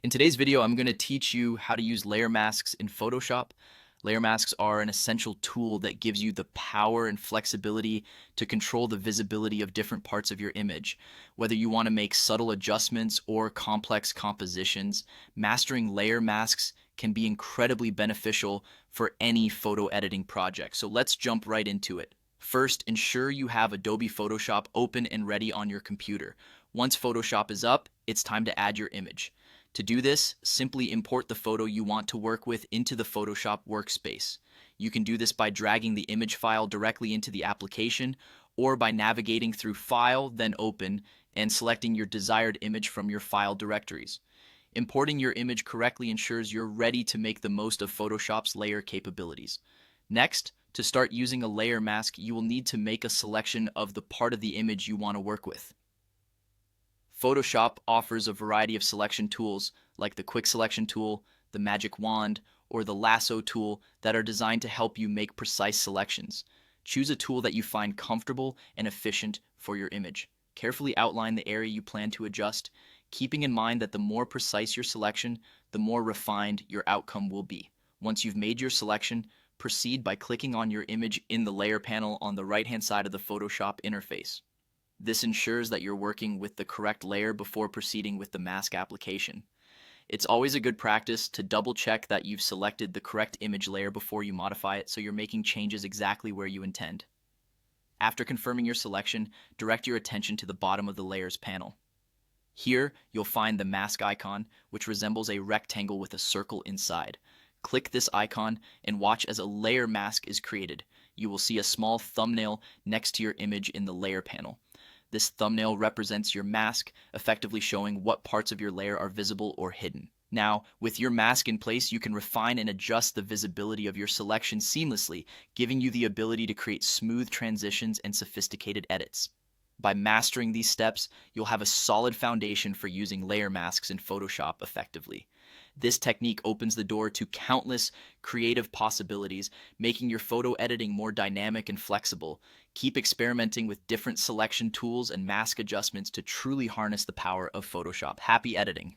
In today's video, I'm going to teach you how to use layer masks in Photoshop. Layer masks are an essential tool that gives you the power and flexibility to control the visibility of different parts of your image. Whether you want to make subtle adjustments or complex compositions, mastering layer masks can be incredibly beneficial for any photo editing project. So let's jump right into it. First, ensure you have Adobe Photoshop open and ready on your computer. Once Photoshop is up, it's time to add your image. To do this, simply import the photo you want to work with into the Photoshop workspace. You can do this by dragging the image file directly into the application or by navigating through File, then Open, and selecting your desired image from your file directories. Importing your image correctly ensures you're ready to make the most of Photoshop's layer capabilities. Next, to start using a layer mask, you will need to make a selection of the part of the image you want to work with. Photoshop offers a variety of selection tools like the Quick Selection tool, the Magic Wand, or the Lasso tool that are designed to help you make precise selections. Choose a tool that you find comfortable and efficient for your image. Carefully outline the area you plan to adjust, keeping in mind that the more precise your selection, the more refined your outcome will be. Once you've made your selection, proceed by clicking on your image in the layer panel on the right-hand side of the Photoshop interface. This ensures that you're working with the correct layer before proceeding with the mask application. It's always a good practice to double check that you've selected the correct image layer before you modify it so you're making changes exactly where you intend. After confirming your selection, direct your attention to the bottom of the Layers panel. Here, you'll find the mask icon, which resembles a rectangle with a circle inside. Click this icon and watch as a layer mask is created. You will see a small thumbnail next to your image in the layer panel. This thumbnail represents your mask, effectively showing what parts of your layer are visible or hidden. Now, with your mask in place, you can refine and adjust the visibility of your selection seamlessly, giving you the ability to create smooth transitions and sophisticated edits. By mastering these steps, you'll have a solid foundation for using layer masks in Photoshop effectively. This technique opens the door to countless creative possibilities, making your photo editing more dynamic and flexible. Keep experimenting with different selection tools and mask adjustments to truly harness the power of Photoshop. Happy editing!